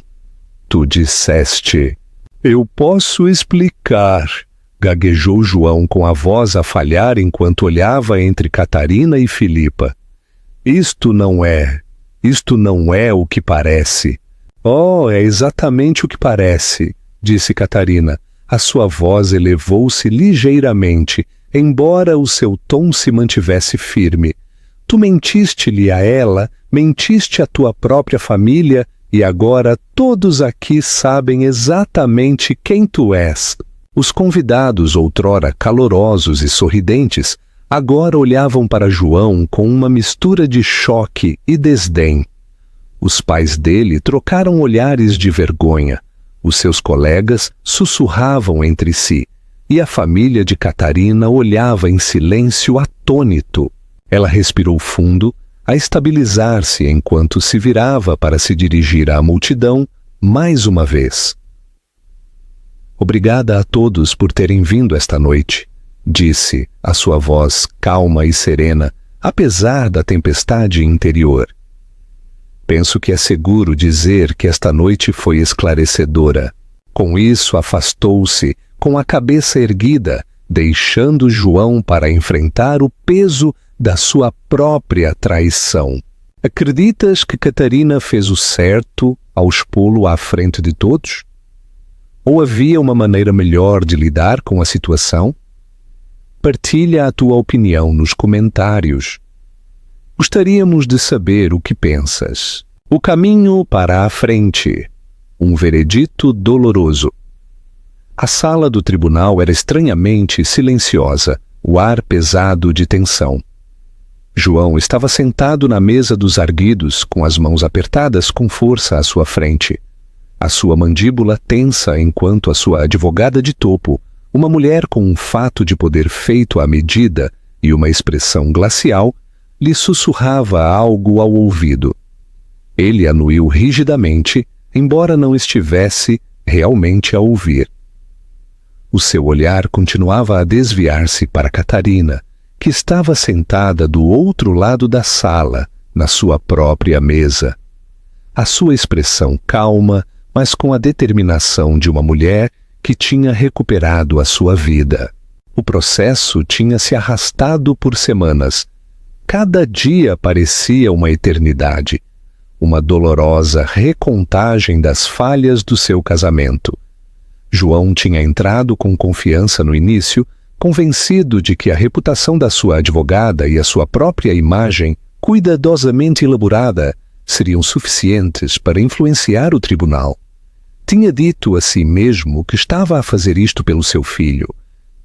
A: Tu disseste... Eu posso explicar, gaguejou João com a voz a falhar enquanto olhava entre Catarina e Filipa. Isto não é o que parece. Oh, é exatamente o que parece, disse Catarina. A sua voz elevou-se ligeiramente, embora o seu tom se mantivesse firme. Tu mentiste-lhe a ela, mentiste à tua própria família, e agora todos aqui sabem exatamente quem tu és. Os convidados, outrora calorosos e sorridentes, agora olhavam para João com uma mistura de choque e desdém. Os pais dele trocaram olhares de vergonha. Os seus colegas sussurravam entre si, e a família de Catarina olhava em silêncio atônito. Ela respirou fundo, a estabilizar-se enquanto se virava para se dirigir à multidão mais uma vez. Obrigada a todos por terem vindo esta noite. disse, a sua voz calma e serena, apesar da tempestade interior. Penso que é seguro dizer que esta noite foi esclarecedora. Com isso, afastou-se, com a cabeça erguida, deixando João para enfrentar o peso da sua própria traição. Acreditas que Catarina fez o certo ao expô-lo à frente de todos? Ou havia uma maneira melhor de lidar com a situação? Partilha a tua opinião nos comentários. Gostaríamos de saber o que pensas. O caminho para a frente. Um veredito doloroso. A sala do tribunal era estranhamente silenciosa, o ar pesado de tensão. João estava sentado na mesa dos arguidos, com as mãos apertadas com força à sua frente. A sua mandíbula tensa enquanto a sua advogada de topo, uma mulher com um fato de poder feito à medida e uma expressão glacial, lhe sussurrava algo ao ouvido. Ele anuiu rigidamente, embora não estivesse realmente a ouvir. O seu olhar continuava a desviar-se para Catarina, que estava sentada do outro lado da sala, na sua própria mesa. A sua expressão calma, mas com a determinação de uma mulher que tinha recuperado a sua vida. O processo tinha se arrastado por semanas. Cada dia parecia uma eternidade, uma dolorosa recontagem das falhas do seu casamento. João tinha entrado com confiança no início, convencido de que a reputação da sua advogada e a sua própria imagem, cuidadosamente elaborada, seriam suficientes para influenciar o tribunal. Tinha dito a si mesmo que estava a fazer isto pelo seu filho,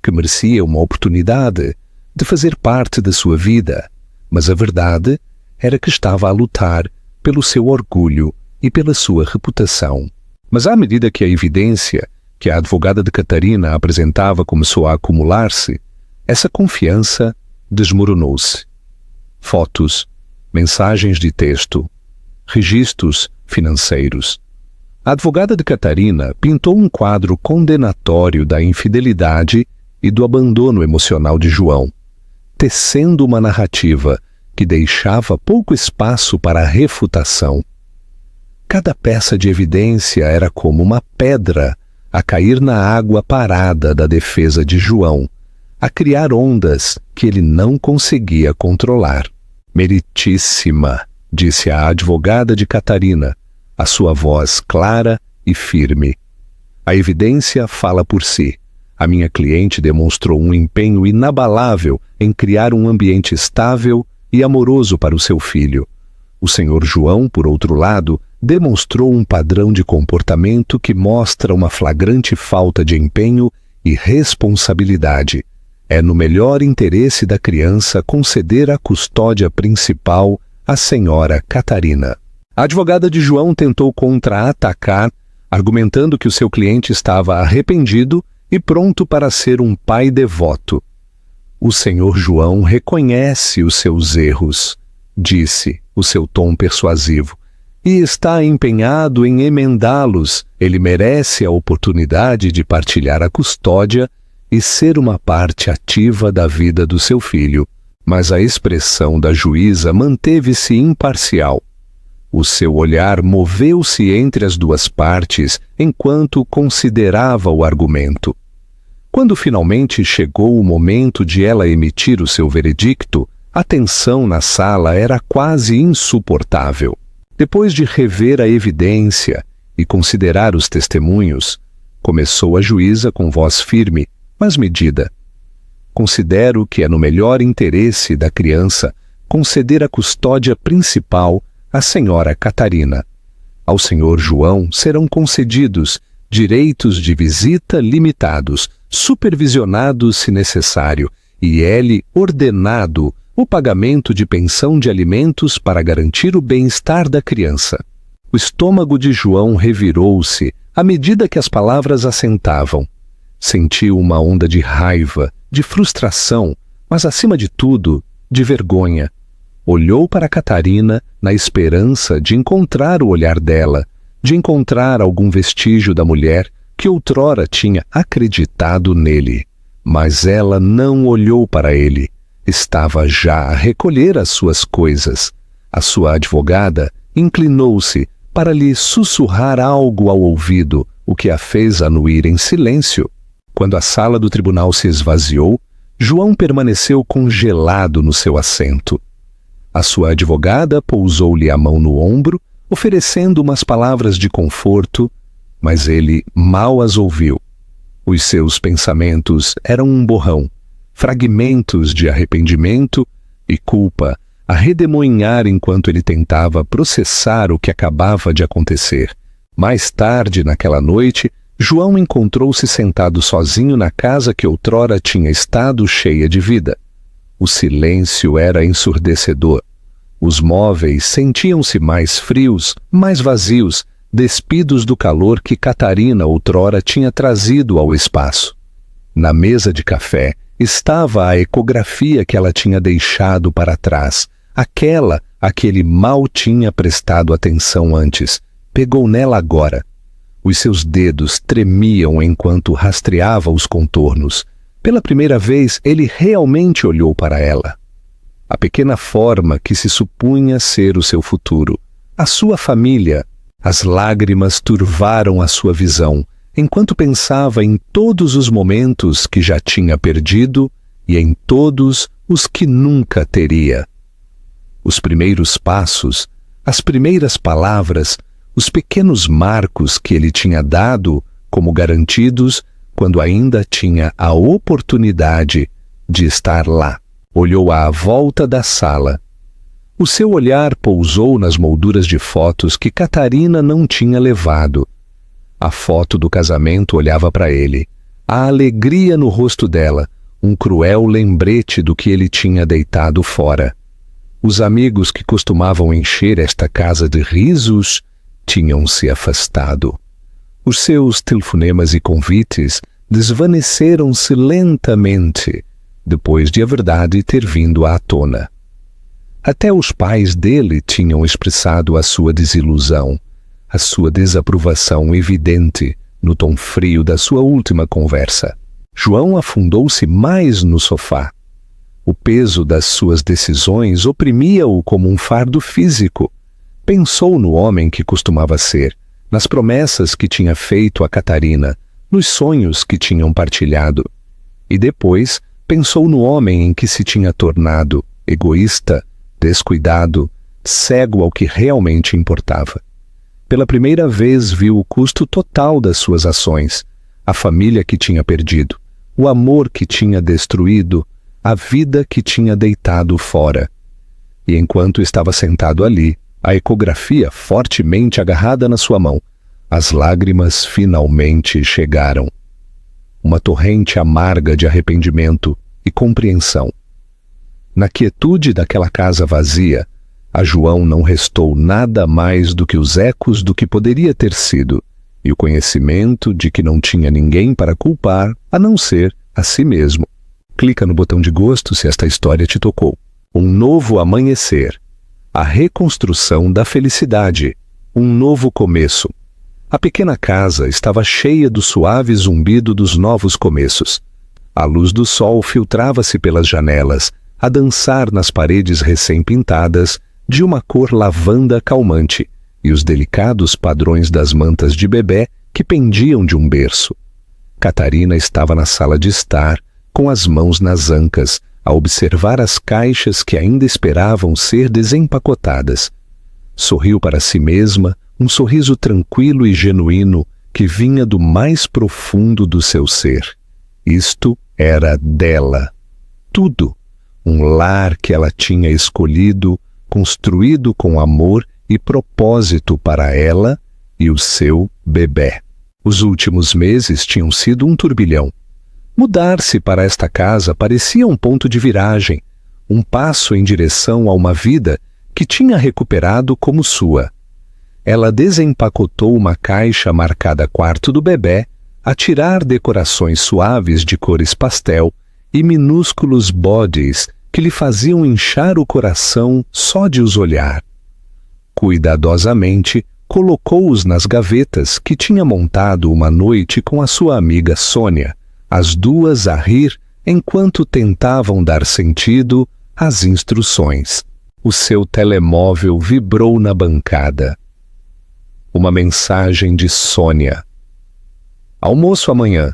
A: que merecia uma oportunidade de fazer parte da sua vida, mas a verdade era que estava a lutar pelo seu orgulho e pela sua reputação. Mas à medida que a evidência que a advogada de Catarina apresentava começou a acumular-se, essa confiança desmoronou-se. Fotos, mensagens de texto, registros financeiros. A advogada de Catarina pintou um quadro condenatório da infidelidade e do abandono emocional de João, tecendo uma narrativa que deixava pouco espaço para a refutação. Cada peça de evidência era como uma pedra a cair na água parada da defesa de João, a criar ondas que ele não conseguia controlar. Meritíssima, disse a advogada de Catarina, a sua voz clara e firme. A evidência fala por si. A minha cliente demonstrou um empenho inabalável em criar um ambiente estável e amoroso para o seu filho. O senhor João, por outro lado, demonstrou um padrão de comportamento que mostra uma flagrante falta de empenho e responsabilidade. É no melhor interesse da criança conceder a custódia principal à senhora Catarina. A advogada de João tentou contra-atacar, argumentando que o seu cliente estava arrependido e pronto para ser um pai devoto. O senhor João reconhece os seus erros, disse, o seu tom persuasivo, e está empenhado em emendá-los. Ele merece a oportunidade de partilhar a custódia e ser uma parte ativa da vida do seu filho. Mas a expressão da juíza manteve-se imparcial. O seu olhar moveu-se entre as duas partes enquanto considerava o argumento. Quando finalmente chegou o momento de ela emitir o seu veredicto, a tensão na sala era quase insuportável. Depois de rever a evidência e considerar os testemunhos, começou a juíza com voz firme, mas medida. Considero que é no melhor interesse da criança conceder a custódia principal à senhora Catarina. Ao senhor João serão concedidos direitos de visita limitados, supervisionados se necessário, e é-lhe ordenado o pagamento de pensão de alimentos para garantir o bem-estar da criança. O estômago de João revirou-se à medida que as palavras assentavam. Sentiu uma onda de raiva, de frustração, mas acima de tudo, de vergonha. Olhou para Catarina na esperança de encontrar o olhar dela, de encontrar algum vestígio da mulher que outrora tinha acreditado nele. Mas ela não olhou para ele. Estava já a recolher as suas coisas. A sua advogada inclinou-se para lhe sussurrar algo ao ouvido, o que a fez anuir em silêncio. Quando a sala do tribunal se esvaziou, João permaneceu congelado no seu assento. A sua advogada pousou-lhe a mão no ombro, oferecendo umas palavras de conforto, mas ele mal as ouviu. Os seus pensamentos eram um borrão, fragmentos de arrependimento e culpa a redemoinhar enquanto ele tentava processar o que acabava de acontecer. Mais tarde, naquela noite, João encontrou-se sentado sozinho na casa que outrora tinha estado cheia de vida. O silêncio era ensurdecedor. Os móveis sentiam-se mais frios, mais vazios, despidos do calor que Catarina outrora tinha trazido ao espaço. Na mesa de café estava a ecografia que ela tinha deixado para trás, aquela a que ele mal tinha prestado atenção antes. Pegou nela agora. Os seus dedos tremiam enquanto rastreava os contornos. Pela primeira vez, ele realmente olhou para ela. A pequena forma que se supunha ser o seu futuro. A sua família. As lágrimas turvaram a sua visão, enquanto pensava em todos os momentos que já tinha perdido e em todos os que nunca teria. Os primeiros passos, as primeiras palavras, os pequenos marcos que ele tinha dado como garantidos quando ainda tinha a oportunidade de estar lá. Olhou à volta da sala. O seu olhar pousou nas molduras de fotos que Catarina não tinha levado. A foto do casamento olhava para ele. A alegria no rosto dela, um cruel lembrete do que ele tinha deitado fora. Os amigos que costumavam encher esta casa de risos tinham se afastado. Os seus telefonemas e convites desvaneceram-se lentamente, depois de a verdade ter vindo à tona. Até os pais dele tinham expressado a sua desilusão, a sua desaprovação evidente no tom frio da sua última conversa. João afundou-se mais no sofá. O peso das suas decisões oprimia-o como um fardo físico. Pensou no homem que costumava ser, nas promessas que tinha feito a Catarina, nos sonhos que tinham partilhado. E depois pensou no homem em que se tinha tornado, egoísta, descuidado, cego ao que realmente importava. Pela primeira vez viu o custo total das suas ações, a família que tinha perdido, o amor que tinha destruído, a vida que tinha deitado fora. E enquanto estava sentado ali, a ecografia fortemente agarrada na sua mão, as lágrimas finalmente chegaram. Uma torrente amarga de arrependimento e compreensão. Na quietude daquela casa vazia, a João não restou nada mais do que os ecos do que poderia ter sido e o conhecimento de que não tinha ninguém para culpar a não ser a si mesmo. Clica no botão de gosto se esta história te tocou. Um novo amanhecer. A reconstrução da felicidade. Um novo começo. A pequena casa estava cheia do suave zumbido dos novos começos. A luz do sol filtrava-se pelas janelas, a dançar nas paredes recém-pintadas de uma cor lavanda calmante e os delicados padrões das mantas de bebê que pendiam de um berço. Catarina estava na sala de estar, com as mãos nas ancas, a observar as caixas que ainda esperavam ser desempacotadas. Sorriu para si mesma, um sorriso tranquilo e genuíno que vinha do mais profundo do seu ser. Isto era dela. Tudo. Um lar que ela tinha escolhido, construído com amor e propósito para ela e o seu bebê. Os últimos meses tinham sido um turbilhão. Mudar-se para esta casa parecia um ponto de viragem, um passo em direção a uma vida que tinha recuperado como sua. Ela desempacotou uma caixa marcada quarto do bebê, a tirar decorações suaves de cores pastel e minúsculos bodes que lhe faziam inchar o coração só de os olhar. Cuidadosamente, colocou-os nas gavetas que tinha montado uma noite com a sua amiga Sônia, as duas a rir enquanto tentavam dar sentido às instruções. O seu telemóvel vibrou na bancada. Uma mensagem de Sônia. Almoço amanhã.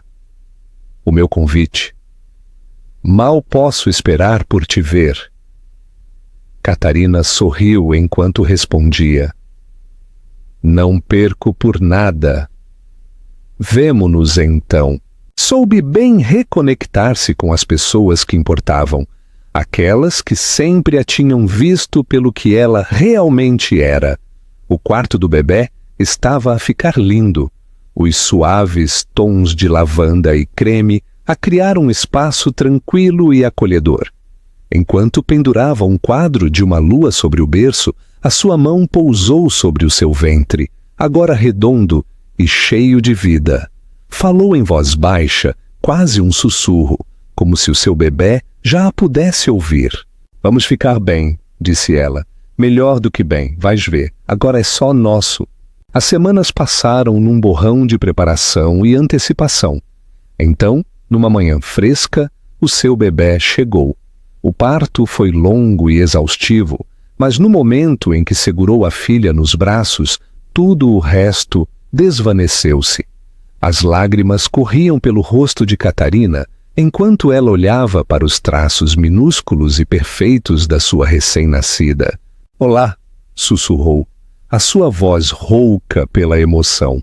A: O meu convite. Mal posso esperar por te ver. Catarina sorriu enquanto respondia. Não perco por nada. Vemo-nos então. Soube bem reconectar-se com as pessoas que importavam, aquelas que sempre a tinham visto pelo que ela realmente era. O quarto do bebê estava a ficar lindo. Os suaves tons de lavanda e creme a criar um espaço tranquilo e acolhedor. Enquanto pendurava um quadro de uma lua sobre o berço, a sua mão pousou sobre o seu ventre, agora redondo e cheio de vida. Falou em voz baixa, quase um sussurro, como se o seu bebê já a pudesse ouvir. Vamos ficar bem, disse ela. Melhor do que bem, vais ver. Agora é só nosso. As semanas passaram num borrão de preparação e antecipação. Então, numa manhã fresca, o seu bebê chegou. O parto foi longo e exaustivo, mas no momento em que segurou a filha nos braços, tudo o resto desvaneceu-se. As lágrimas corriam pelo rosto de Catarina, enquanto ela olhava para os traços minúsculos e perfeitos da sua recém-nascida. Olá, sussurrou, a sua voz rouca pela emoção.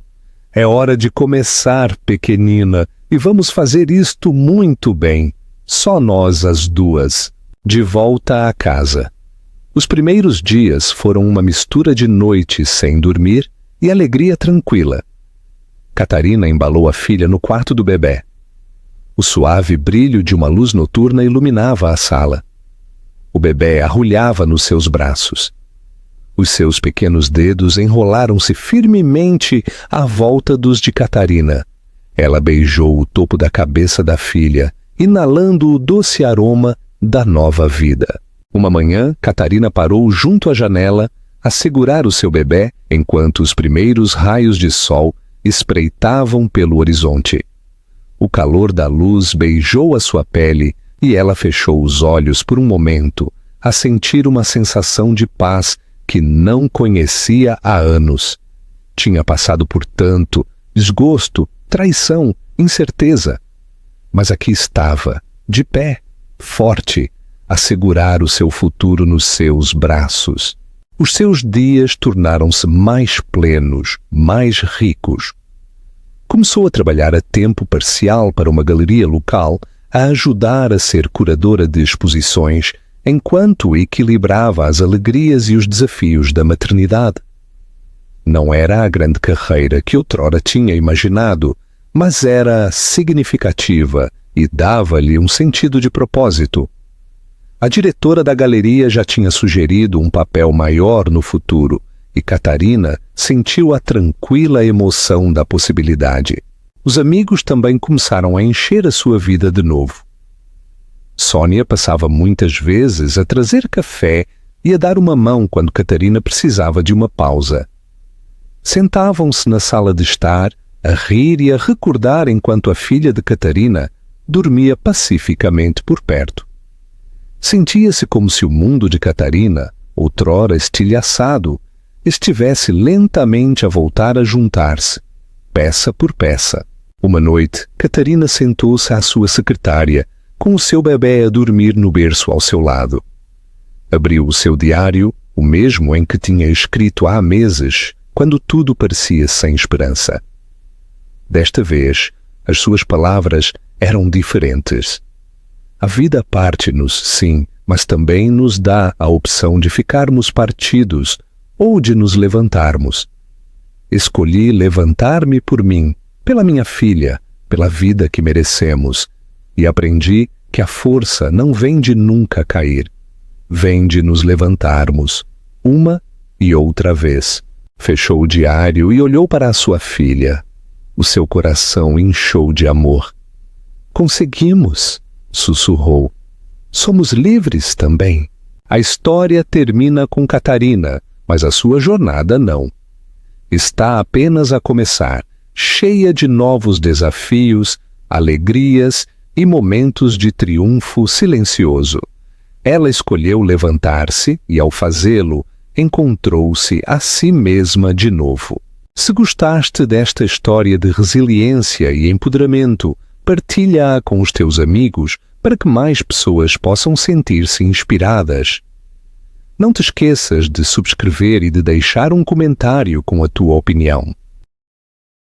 A: É hora de começar, pequenina, e vamos fazer isto muito bem. Só nós as duas. De volta à casa. Os primeiros dias foram uma mistura de noites sem dormir e alegria tranquila. Catarina embalou a filha no quarto do bebê. O suave brilho de uma luz noturna iluminava a sala. O bebê arrulhava nos seus braços. Os seus pequenos dedos enrolaram-se firmemente à volta dos de Catarina. Ela beijou o topo da cabeça da filha, inalando o doce aroma da nova vida. Uma manhã, Catarina parou junto à janela a segurar o seu bebê enquanto os primeiros raios de sol espreitavam pelo horizonte. O calor da luz beijou a sua pele e ela fechou os olhos por um momento, a sentir uma sensação de paz que não conhecia há anos. Tinha passado por tanto, desgosto, traição, incerteza. Mas aqui estava, de pé, forte, a segurar o seu futuro nos seus braços. Os seus dias tornaram-se mais plenos, mais ricos. Começou a trabalhar a tempo parcial para uma galeria local, a ajudar a ser curadora de exposições, enquanto equilibrava as alegrias e os desafios da maternidade. Não era a grande carreira que outrora tinha imaginado, mas era significativa e dava-lhe um sentido de propósito. A diretora da galeria já tinha sugerido um papel maior no futuro, e Catarina sentiu a tranquila emoção da possibilidade. Os amigos também começaram a encher a sua vida de novo. Sônia passava muitas vezes a trazer café e a dar uma mão quando Catarina precisava de uma pausa. Sentavam-se na sala de estar, a rir e a recordar enquanto a filha de Catarina dormia pacificamente por perto. Sentia-se como se o mundo de Catarina, outrora estilhaçado, estivesse lentamente a voltar a juntar-se, peça por peça. Uma noite, Catarina sentou-se à sua secretária, com o seu bebê a dormir no berço ao seu lado. Abriu o seu diário, o mesmo em que tinha escrito há meses, quando tudo parecia sem esperança. Desta vez, as suas palavras eram diferentes. A vida parte-nos, sim, mas também nos dá a opção de ficarmos partidos ou de nos levantarmos. Escolhi levantar-me por mim, pela minha filha, pela vida que merecemos, e aprendi que a força não vem de nunca cair, vem de nos levantarmos, uma e outra vez. Fechou o diário e olhou para a sua filha. O seu coração inchou de amor. Conseguimos, sussurrou. Somos livres também. A história termina com Catarina, mas a sua jornada não. Está apenas a começar, cheia de novos desafios, alegrias e momentos de triunfo silencioso. Ela escolheu levantar-se e, ao fazê-lo, encontrou-se a si mesma de novo. Se gostaste desta história de resiliência e empoderamento, partilha-a com os teus amigos para que mais pessoas possam sentir-se inspiradas. Não te esqueças de subscrever e de deixar um comentário com a tua opinião.